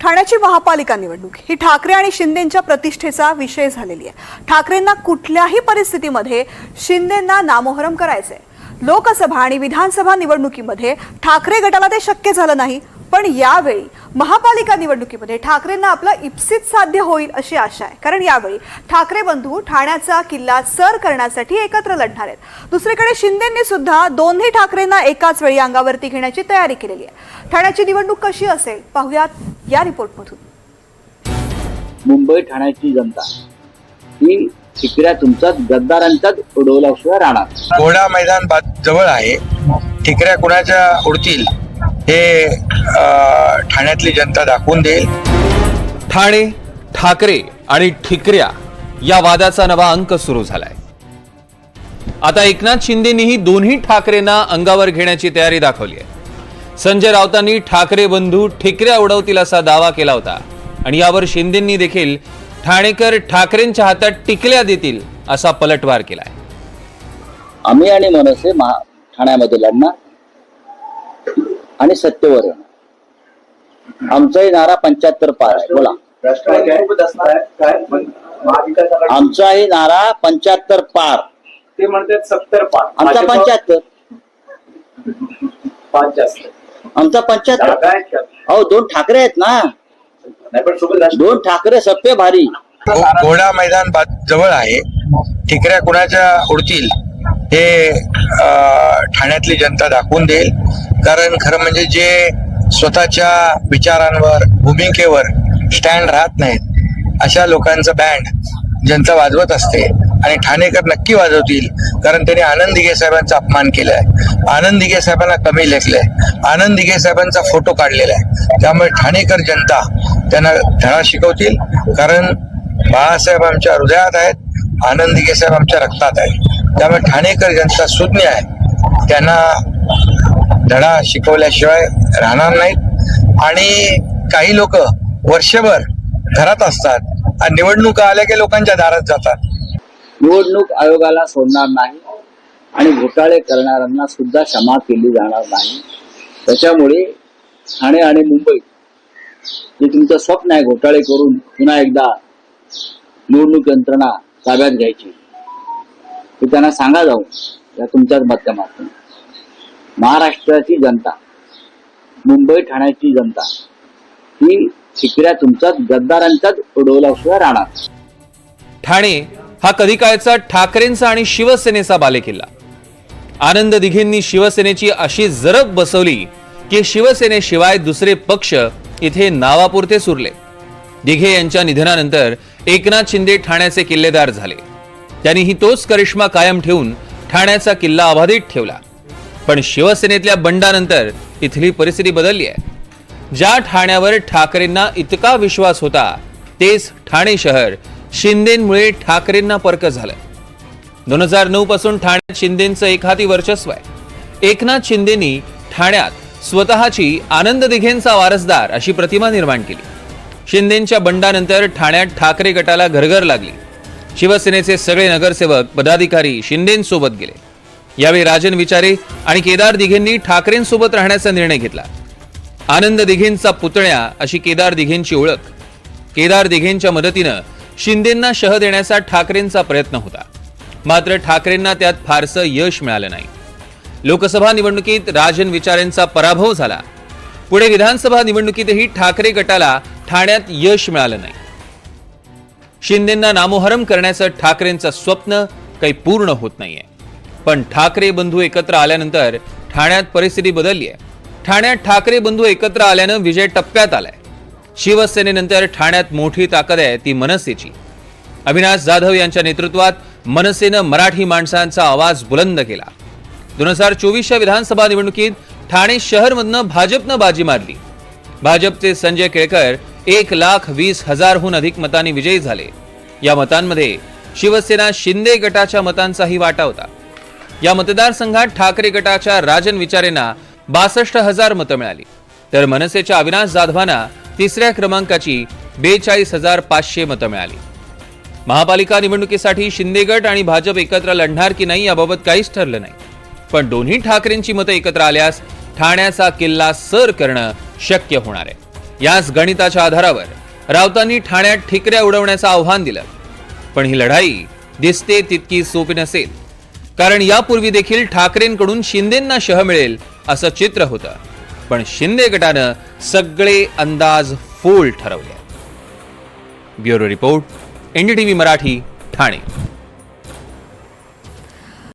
ठाण्याची महापालिका निवडणूक ही ठाकरे आणि शिंदेंच्या प्रतिष्ठेचा विषय झालेली आहे। ठाकरेंना कुठल्याही परिस्थितीमध्ये शिंदेंना नामोहरम करायचंय। लोकसभा आणि विधानसभा निवडणुकीमध्ये ठाकरे गटाला ते शक्य झालं नाही, पण यावेळी महापालिका निवडणुकीमध्ये ठाकरेंना आपलं इप्सित साध्य होईल अशी आशा आहे। कारण यावेळी ठाकरे बंधू ठाण्याचा किल्ला सर करण्यासाठी एकत्र लढणार आहेत। दुसरीकडे शिंदेंनी सुद्धा दोन्ही ठाकरेंना एकाच वेळी अंगावरती घेण्याची तयारी केलेली आहे। ठाण्याची निवडणूक कशी असेल पाहूयात या रिपोर्टमधून। मुंबई ठाण्याची जनता ही ठिकऱ्या तुमचाच गद्दारांचाच उडवल्याशिवाय राहणार। घोडा मैदान जवळ आहे, ठिकऱ्या कुणाच्या उडतील हे ठाण्यातली जनता दाखवून देईल। ठाणे, ठाकरे आणि ठिकऱ्या या वादाचा नवा अंक सुरू झालाय। आता एकनाथ शिंदेंनीही दोन्ही ठाकरेंना अंगावर घेण्याची तयारी दाखवली आहे। संजय राऊतांनी ठाकरे बंधू ठिकऱ्या उडवतील असा दावा केला होता आणि यावर शिंदेंनी देखील ठाणेकर ठाकरेंच्या हातात टिकल्या देतील असा पलटवार केलाय। आम्ही आणि मनसे ठाण्यामध्ये लढणार आणि सत्तेवर येणार। आमचाही नारा 75 पार आहे। बोला, आमचाही नारा 75 पार। ते म्हणतात 70 पार, आमचा 75 5 जास्त, आमचा 75। अहो, दोन ठाकरे आहेत ना, दोन ठाकरे सप्पे भारी। घोडा मैदान जवळ आहे, ठिकऱ्या कुणाच्या उडतील हे ठाण्यातली जनता दाखवून देईल। कारण खरं म्हणजे जे स्वतःच्या विचारांवर भूमिकेवर स्टँड राहत नाहीत अशा लोकांचं बँड जनता वाजवत असते आणि ठाणेकर नक्की वाजवतील। कारण त्यांनी आनंद दिघे साहेबांचा अपमान केलाय, आनंद दिघे साहेबांना कमी लेखलंय, आनंद दिघे साहेबांचा फोटो काढलेला आहे। त्यामुळे ठाणेकर जनता त्यांना धडा शिकवतील। कारण बाळासाहेब आमच्या हृदयात आहेत, आनंद दिघे साहेब आमच्या रक्तात आहेत। त्यामुळे ठाणेकर जनता सुज्ञ आहे, त्यांना धडा शिकवल्याशिवाय राहणार नाहीत। आणि काही लोक वर्षभर घरात असतात आणि निवडणुका आल्या की लोकांच्या दारात जातात। निवडणूक आयोगाला सोडणार नाही आणि घोटाळे करणाऱ्यांना सुद्धा क्षमा केली जाणार नाही। त्याच्यामुळे ठाणे आणि मुंबई जे तुमचं स्वप्न आहे घोटाळे करून पुन्हा एकदा निवडणूक यंत्रणा ताब्यात घ्यायची, ते त्यांना सांगा जाऊन या तुमच्याच माध्यमातून। महाराष्ट्राची जनता, मुंबई ठाण्याची जनता ही ठिकऱ्या तुमचाच गद्दारांचाच उडवल्याशिवाय राहणार। ठाणे हा कधी काळचा ठाकरेंचा आणि शिवसेनेचा बालेकिल्ला। आनंद दिघेंनी शिवसेनेची अशी जरब बसवली की शिवसेनेशिवाय दुसरे पक्ष इथे नावापुरते सुरले। दिघे यांच्या निधनानंतर एकनाथ शिंदे ठाण्याचे किल्लेदार झाले। त्यांनीही तोच करिश्मा कायम ठेवून ठाण्याचा किल्ला अबाधित ठेवला। पण शिवसेनेतल्या बंडानंतर इथली परिस्थिती बदलली आहे। ज्या ठाण्यावर ठाकरेंना इतका विश्वास होता तेच ठाणे शहर शिंदेंमुळे ठाकरेंना परक झालं। 2009 पासून ठाण्यात शिंदेंचं एकहाती वर्चस्व आहे। एकनाथ शिंदेंनी ठाण्यात स्वतःची आनंद दिघेंचा वारसदार अशी प्रतिमा निर्माण केली। शिंदेंच्या बंडानंतर ठाण्यात ठाकरे गटाला घरघर लागली। शिवसेनेचे सगळे नगरसेवक पदाधिकारी शिंदेंसोबत गेले। यावेळी राजन विचारे आणि केदार दिघेंनी ठाकरेंसोबत राहण्याचा निर्णय घेतला। आनंद दिघेंचा पुतण्या अशी केदार दिघेंची ओळख। केदार दिघेंच्या मदतीनं शिंदेंना शह देण्याचा ठाकरेंचा प्रयत्न होता, मात्र ठाकरेंना त्यात फारसं यश मिळालं नाही। लोकसभा निवडणुकीत राजन विचारेंचा पराभव झाला। पुढे विधानसभा निवडणुकीतही ठाकरे गटाला ठाण्यात यश मिळालं नाही। शिंदेंना नामोहरम करण्याचं ठाकरेंचं स्वप्न काही पूर्ण होत नाहीये। पण ठाकरे बंधू एकत्र आल्यानंतर ठाण्यात परिस्थिती बदलली आहे। ठाण्यात ठाकरे बंधू एकत्र आल्यानं विजय टप्प्यात आलाय। शिवसेनेनंतर ठाण्यात मोठी ताकद आहे ती मनसेची। अविनाश जाधव यांच्या नेतृत्वात मनसेनं मराठी माणसांचा आवाज बुलंद केला। 2024च्या विधानसभा निवडणुकीत ठाणे शहरमधनं भाजपनं बाजी मारली। भाजपचे संजय केळकर 1,20,000हून अधिक मतांनी विजयी झाले। या मतांमध्ये शिवसेना शिंदे गटाच्या मतांचाही वाटा होता। या मतदारसंघात ठाकरे गटाच्या राजन विचारेंना 62,000 मतं मिळाली, तर मनसेच्या अविनाश जाधवांना तिसऱ्या क्रमांकाची 42,500 मतं मिळाली। महापालिका निवडणुकीसाठी शिंदे गट आणि भाजप एकत्र लढणार की नाही याबाबत काहीच ठरलं नाही। पण दोन्ही ठाकरेंची मतं एकत्र आल्यास ठाण्याचा किल्ला सर करणं शक्य होणार आहे। याच गणिताच्या आधारावर राऊतांनी ठाण्यात ठिकऱ्या उडवण्याचं आव्हान दिलं. पण ही लढाई दिसते तितकी सोपी नसेल, कारण यापूर्वी देखील ठाकरेंकडून शिंदेंना शह मिळेल असं चित्र होतं. पण शिंदे गटानं सगळे अंदाज फोल ठरवले. Bureau report, NDTV Marathi, Thane.